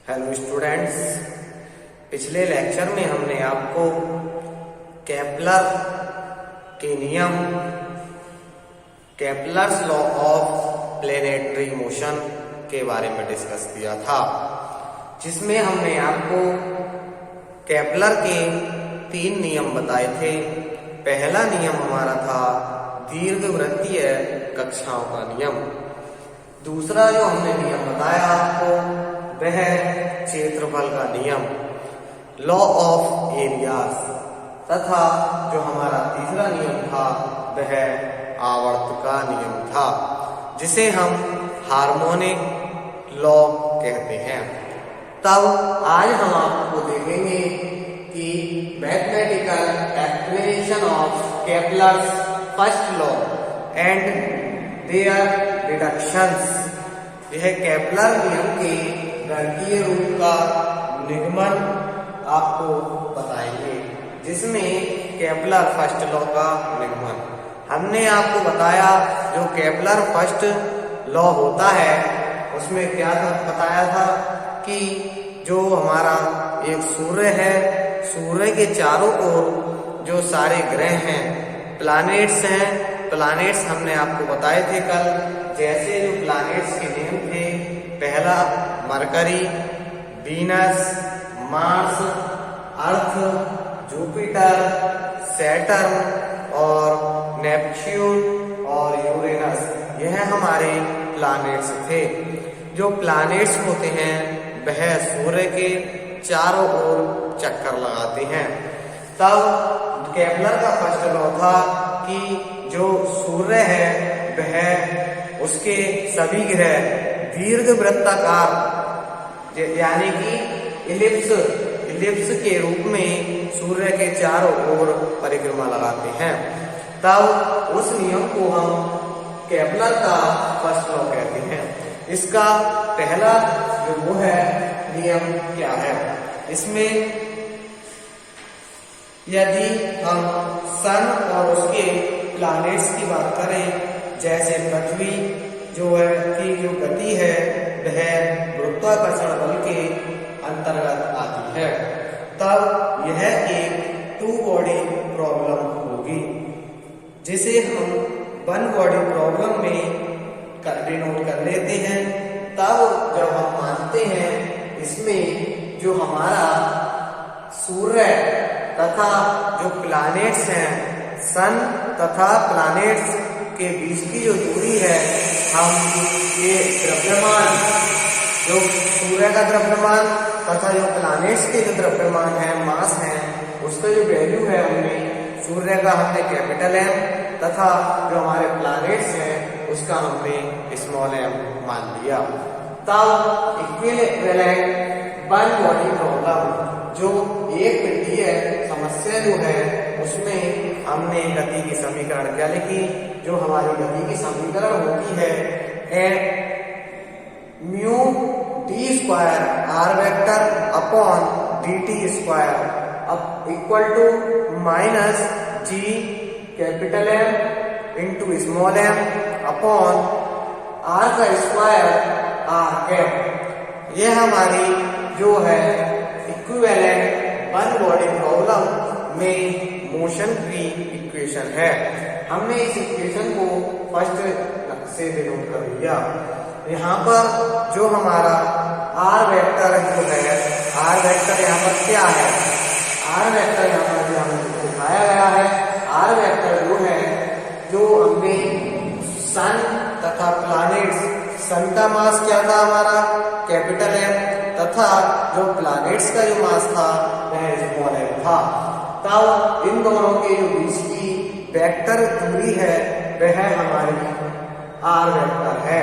Hello students, पिछले lecture में हमने आपको केपलर के नियम, Kepler's law of planetary motion के बारे में डिस्कस किया था, जिसमें हमने आपको केपलर के 3 नियम बताए थे। पहला नियम हमारा था दीर्घवृत्तीय कक्षाओं का नियम। दूसरा जो हमने नियम बताया आपको वह क्षेत्रफल का नियम, लॉ ऑफ एरियाज, तथा जो हमारा तीसरा नियम था वह आवर्त का नियम था, जिसे हम हार्मोनिक लॉ कहते हैं। तब आज हम आपको देखेंगे कि mathematical explanation of Kepler's first law and their deductions. यह केपलर नियम के गणितीय रूप का निगमन आपको बताएंगे, जिसमें केपलर फर्स्ट लॉ का निगमन। हमने आपको बताया जो केपलर फर्स्ट लॉ होता है उसमें क्या बताया था कि जो हमारा एक सूर्य है, सूर्य के चारों ओर जो सारे ग्रह हैं, प्लैनेट्स हैं, प्लैनेट्स हमने आपको बताए थे कल। जैसे जो प्लैनेट्स के नेम थे, पहला मरकरी, वीनस, मार्स, अर्थ, जुपिटर, सैटर्न और नेपच्यून और यूरेनस, यह हमारे प्लैनेट्स थे। जो प्लैनेट्स होते हैं वह सूर्य के चारों ओर चक्कर लगाते हैं। तब केपलर का फर्स्ट लॉ था कि जो सूर्य है वह उसके सभी ग्रह दीर्घवृत्ताकार यानी कि इलिप्स के रूप में सूर्य के चारों ओर परिक्रमा लगाते हैं। तब उस नियम को हम केपलर का फर्स्ट लॉ कहते हैं। इसका पहला जो वो है नियम क्या है, इसमें यदि हम सन और उसके प्लैनेट्स की बात करें, जैसे पृथ्वी जो है की जो गति है वह गुरुत्वाकर्षण बल के अंतर्गत आती है, तब यह एक 2 बॉडी प्रॉब्लम होगी, जिसे हम 1 बॉडी प्रॉब्लम में डिनोट कर लेते हैं। तब जब हम मानते हैं इसमें जो हमारा सूर्य तथा जो प्लैनेट्स हैं, सन तथा प्लैनेट्स के बीच की जो दूरी है, हम ये द्रव्यमान, जो सूर्य का द्रव्यमान तथा जो प्लैनेट्स के जो द्रव्यमान है, मास है, उसका जो वैल्यू है हमने सूर्य का हमने कैपिटल M तथा जो हमारे प्लैनेट्स हैं उसका हमने स्मॉल m मान लिया। तब इक्विवेलेंट 1 बॉडी प्रॉब्लम, जो एक पिंडीय समस्या जो है उसमें हमने गति की समीकरण क्या लिखी, जो हमारी गति की समीकरण होती है mu d square r vector upon dt square equal to minus g capital M into small m upon r का स्क्वायर r कैप। यह हमारी जो है इक्विवेलेंट 1 बॉडी प्रॉब्लम में मोशन की इक्वेशन है। हमने इस इक्वेशन को फर्स्ट से डिनोट कर लिया। यहाँ पर जो हमारा r वेक्टर जो है, r वेक्टर यहाँ पर क्या है, r वेक्टर यहाँ पर जो हमें दिखाया गया है, r वेक्टर जो है जो हमने सन तथा प्लैनेट्स, सन का मास क्या था हमारा कैपिटल M तथा जो प्लैनेट्स का जो मास था वह स्मॉल m था। तब इन दोनों के जो बीच की वेक्टर दूरी है वह हमारी r वेक्टर है।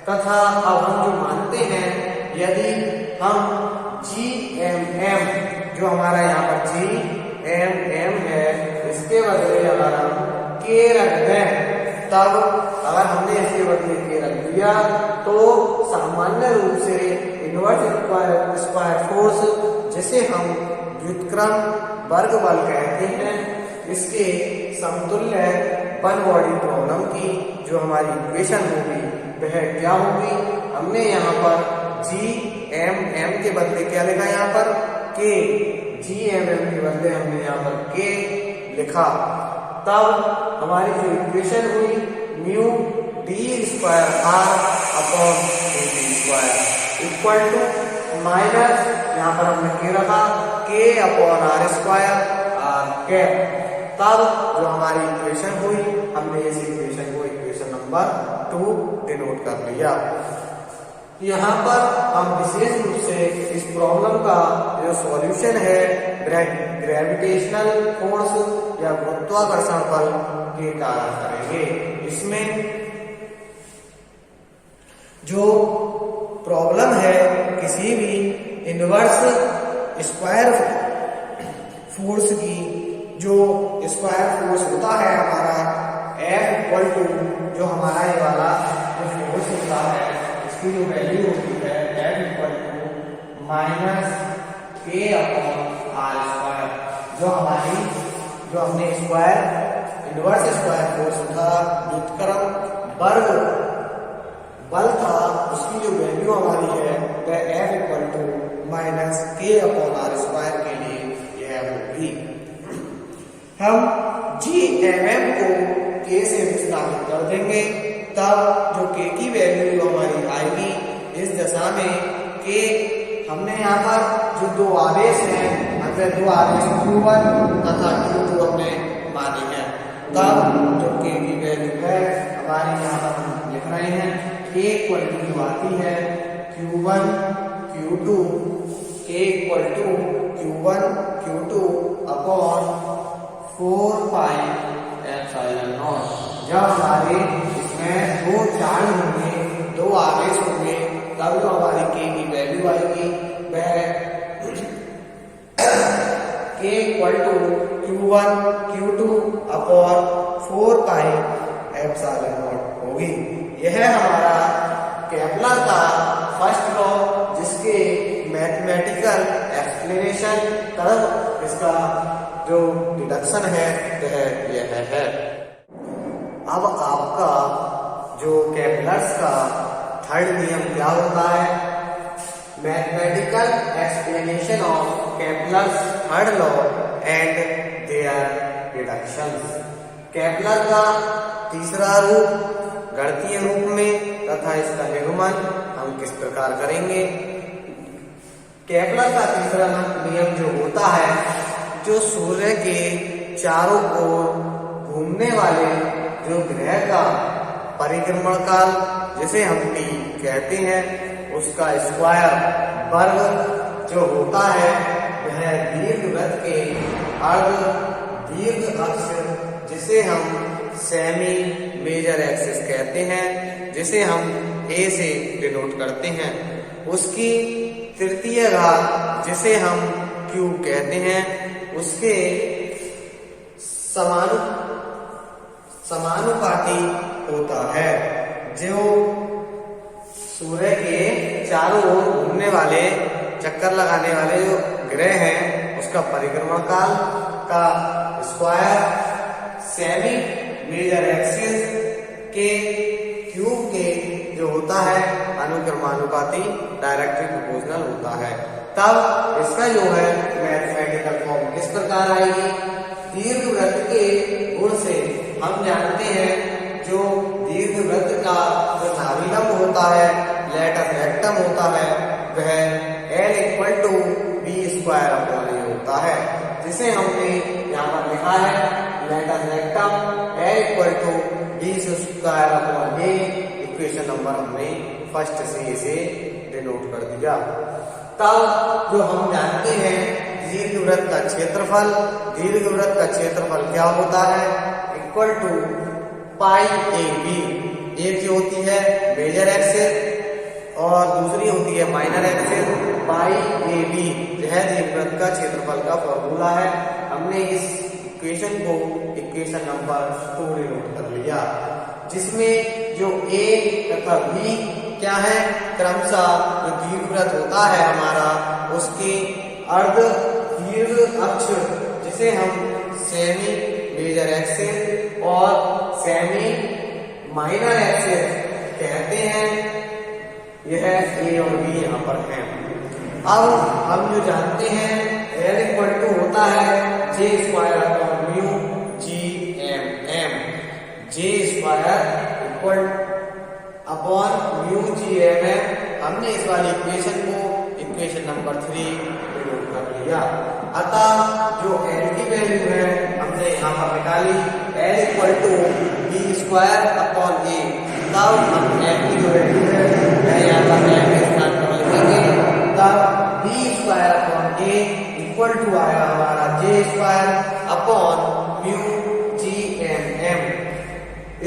तथा अब हम जो मानते हैं, यदि हम GMM, जो हमारा यहाँ पर GMM है, इसके बदले अगर हम K रख दें, तब अगर हमने इसके बदले K रख दिया तो सामान्य रूप से इनवर्स स्क्वायर फोर्स, जिसे हम व्युत्क्रम वर्ग बल कहते हैं, इसके समतुल्य 1 बॉडी प्रॉब्लम की जो हमारी इक्वेशन होगी वह क्या होगी, हमने यहाँ पर जी एम एम के बदले क्या लिखा यहाँ पर के, जी एम एम के बदले हमने यहाँ पर के लिखा। तब हमारी जो इक्वेशन हुई mu d square r upon d square equal to minus यहाँ पर हमने के रखा k upon r square r cap. तब जो हमारी इक्वेशन हुई हमने इस इक्वेशन को इक्वेशन नंबर 2 डिनोट कर लिया। यहाँ पर हम विशेष रूप से इस प्रॉब्लम का जो सॉल्यूशन है ग्रेविटेशनल फोर्स या गुरुत्वाकर्षण बल के कारण करेंगे। इसमें जो प्रॉब्लम है किसी भी इनवर्स स्क्वायर फोर्स की, जो स्क्वायर फोर्स होता है हमारा F इक्वल टू जो हमारा ये वाला जो फोर्स होता है इसकी जो वैल्यू होती है F इक्वल टू माइनस के अपॉन आर स्क्वायर, जो हमने स्क्वायर इनवर्स स्क्वायर फोर्स था व्युत्क्रम वर्ग बल था उसकी जो वैल्यू हमारी है वह F इक्वल टू माइनस के अपॉन आर स्क्वायर के लिए यह होगी। हम जी एम एम को के से विस्थापित कर देंगे, तब जो के की वैल्यू हमारी आएगी इस दशा में के हमने यहाँ पर जो दो आवेश हैं अगर दो आवेश Q1 तथा Q2 हमने मानी है, तब जो के की वैल्यू है हमारी यहाँ पर हम लिख रहे हैं के इक्वल टू आती है Q1 Q2 k equal to Q1 Q2 upon 4 pi epsilon naught. जब हमारे इसमें दो चार्ज होंगे, दो आवेश होंगे, तब जो हमारी के की वैल्यू आएगी वह k equal to Q1 Q2 upon 4 pi epsilon naught होगी। यह हमारा केपलर का फर्स्ट लॉ जिसके मैथमेटिकल एक्सप्लेनेशन तरफ इसका जो डिडक्शन है वह यह है। अब आपका जो केपलर्स का थर्ड नियम क्या होता है, mathematical explanation of Kepler's third law and their deductions. Kepler का तीसरा रूप गणितीय रूप में तथा इसका निगमन हम किस प्रकार करेंगे। केपलर का तीसरा नियम जो होता है, जो सूर्य के चारों ओर घूमने वाले जो ग्रह का परिक्रमण काल जिसे हम टी कहते हैं उसका स्क्वायर वर्ग जो होता है वह दीर्घवृत्त के अर्ध दीर्घ अक्ष जिसे हम सेमी मेजर एक्सिस कहते हैं, जिसे हम ए से डिनोट करते हैं, उसकी तृतीय घात जिसे हम क्यू कहते हैं, उसके समानुपाती होता है। जो सूर्य के चारों ओर घूमने वाले चक्कर लगाने वाले जो ग्रह हैं उसका परिक्रमण काल का स्क्वायर सेमी मेजर एक्सिस के क्यूब के जो होता है अनुक्रमानुपाती डायरेक्टली प्रोपोर्शनल होता है। तब इसका जो है मैथमेटिकल फॉर्म इस प्रकार आएगी। दीर्घवृत्त के गुण से हम जानते हैं जो दीर्घवृत्त का जो नाभिलंब होता है लेटस रेक्टम होता है वह L equal to B square upon A होता है, जिसे हमने यहाँ पर लिखा है लेटस रेक्टम L equal to B square upon A. Equation number हमने फर्स्ट से डिनोट कर दिया। तब जो हम जानते हैं दीर्घवृत्त का क्षेत्रफल क्या होता है equal to pi A b. एक जो होती है मेजर एक्सिस और दूसरी होती है माइनर एक्सिस पाई ए बी। यह दीर्घवृत्त का क्षेत्रफल का फॉर्मूला है। हमने इस इक्वेशन को इक्वेशन नंबर 2 डिनोट कर लिया, जिसमें जो ए तथा बी क्या है क्रमशः जो दीर्घवृत्त होता है हमारा उसके अर्ध दीर्घ अक्ष जिसे हम सेमी मेजर एक्सिस और सेमी माइनर एक्सिस कहते हैं, यह ए और बी यहाँ पर है। अब हम जो जानते हैं L इक्वल टू होता है j square upon mu G M m. J square equal upon mu G M m. हमने इस वाली इक्वेशन को इक्वेशन नंबर 3 नोट कर लिया। अतः जो L की वैल्यू है हमने यहाँ पर निकाली L equal to B square upon A. तब हम M की जो वैल्यू है यहाँ पर M के स्थान पर रखेंगे। तब b square upon a equal to आएगा हमारा j square upon mu G M m.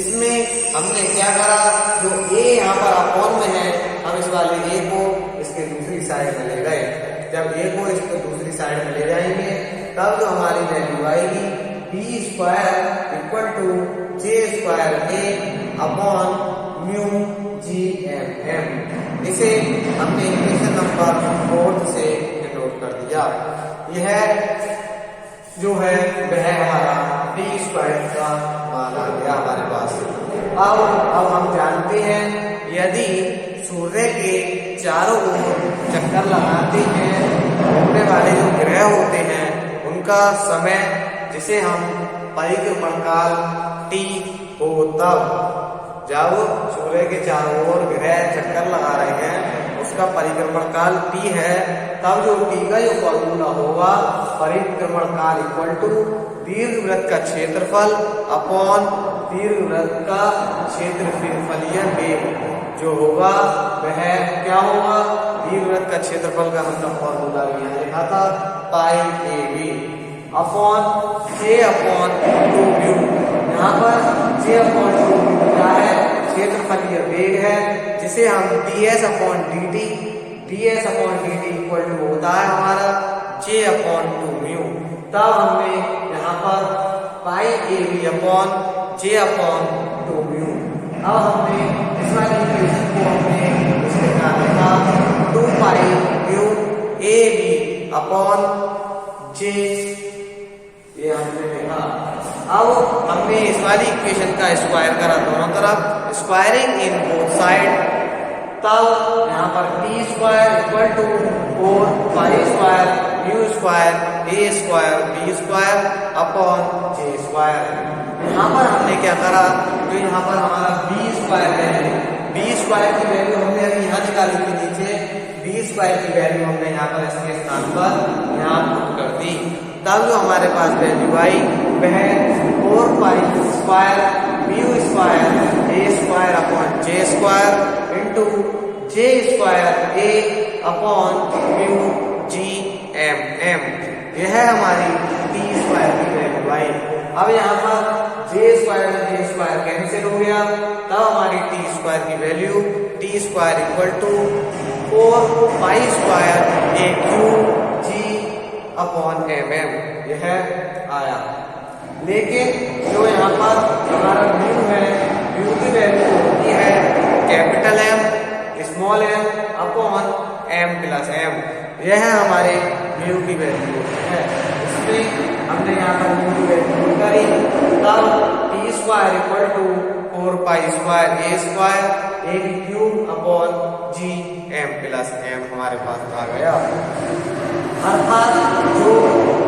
इसमें हमने क्या करा, जो a यहाँ पर अपॉन में है हम इस वाले a को इसके दूसरी साइड में ले गए। जब a को इसके दूसरी साइड में ले जाएंगे तब जो हमारी वैल्यू आएगी b square equal to j square a upon mu G M m. इसे हमने इक्वेशन नंबर 4 से नोट कर दिया। यह जो है वह हमारा बी स्क्वायर का मान आ गया हमारे पास। अब हम जानते हैं यदि सूर्य के चारों ओर चक्कर लगाते हैं घूमने वाले जो ग्रह होते हैं उनका समय, जिसे हम परिक्रमण काल टी हो, तब जब सूर्य के चारों ओर ग्रह चक्कर लगा रहे हैं उसका परिक्रमण काल टी है। तब जो टी का जो फॉर्मूला होगा परिक्रमण काल इक्वल टू दीर्घवृत्त का क्षेत्रफल अपॉन दीर्घवृत्त का क्षेत्रफलीय वेग जो होगा वह क्या होगा, दीर्घवृत्त का क्षेत्रफल का हमने फॉर्मूला यहाँ लिखा था पाई ए B upon J upon 2 mu. यहाँ पर जे अपॉन 2 म्यू क्या है, क्षेत्रफलीय वेग है, जिसे हम ds upon dt equal to होता है हमारा जे अपॉन 2 म्यू। तब हमने यहाँ पर पाई ए B upon J upon 2 mu. अब हमने इस वाली इक्वेशन को हमने इसके निकाला था 2 pi mu A B upon J, ये हमने लिखा। अब हमने इस वाली इक्वेशन का स्क्वायर करा दोनों तरफ, स्क्वायरिंग इन बोथ साइड। तब यहाँ पर t square equal to 4 pi square mu square A square b square upon J square. यहाँ पर हमने क्या करा, जो यहाँ पर हमारा बी स्क्वायर है, बी स्क्वायर की वैल्यू हमने अभी यहाँ निकाली थी नीचे, बी स्क्वायर की वैल्यू हमने यहाँ पर इसके स्थान पर यहाँ पुट कर दी। तब जो हमारे पास वैल्यू आई वह 4 pi square mu square A square upon J square into J square A upon mu G M M. यह हमारी टी स्क्वायर की वैल्यू आई। अब यहाँ पर जे स्क्वायर में जे स्क्वायर कैंसिल हो गया, तब हमारी टी स्क्वायर की value t square equal to 4 pi square a cube g upon m M यह आया। लेकिन जो यहाँ पर हमारा म्यू है, म्यू की वैल्यू होती है capital m small m upon m plus m. यह हमारे म्यू की वैल्यू है। इसमें हमने यहाँ पर म्यू की वैल्यू करी, तब T square equal to 4 pi square A square A की cube upon G M plus M हमारे पास आ गया। अर्थात जो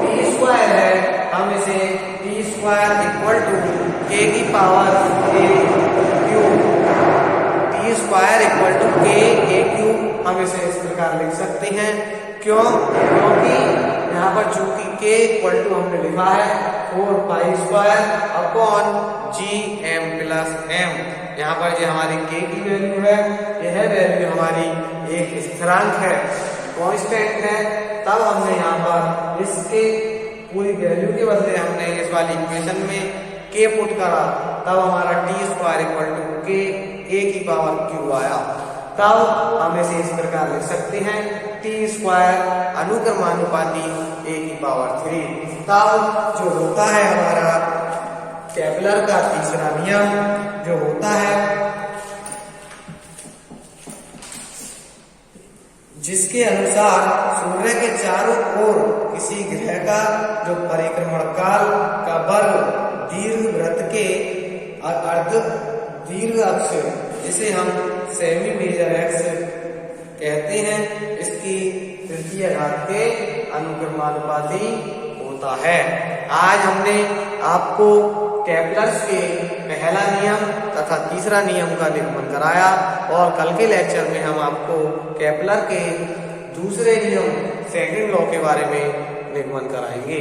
टी स्क्वायर है हम इसे T square equal to k की power a cube, t square equal to k a cube हम इसे इस प्रकार लिख सकते हैं। क्योंकि यहाँ पर चूंकि के इक्वल टू हमने लिखा है 4 pi square upon G M plus m. यहाँ पर जो हमारी के की वैल्यू है यह वैल्यू हमारी एक स्थिरांक है, कांस्टेंट है। तब हमने यहाँ पर इसके पूरी वैल्यू के बदले हमने इस वाली इक्वेशन में के पुट करा, तब हमारा T square equal to k ए की पावर क्यू आया। तब हम इसे इस प्रकार लिख सकते हैं टी स्क्वायर अनुक्रमानुपाती ए की पावर 3। तब जो होता है हमारा केपलर का तीसरा नियम जो होता है, जिसके अनुसार सूर्य के चारों ओर किसी ग्रह का जो परिक्रमण काल का वर्ग दीर्घवृत्त के अर्ध दीर्घ अक्ष, जिसे हम सेमी मेजर एक्स कहते हैं। इसकी तृतीय घात के अनुक्रमानुपाती होता है। आज हमने आपको केपलर्स के पहला नियम तथा तीसरा नियम का निगमन कराया और कल के लेक्चर में हम आपको केपलर के दूसरे नियम सेकंड लॉ के बारे में निगमन कराएंगे।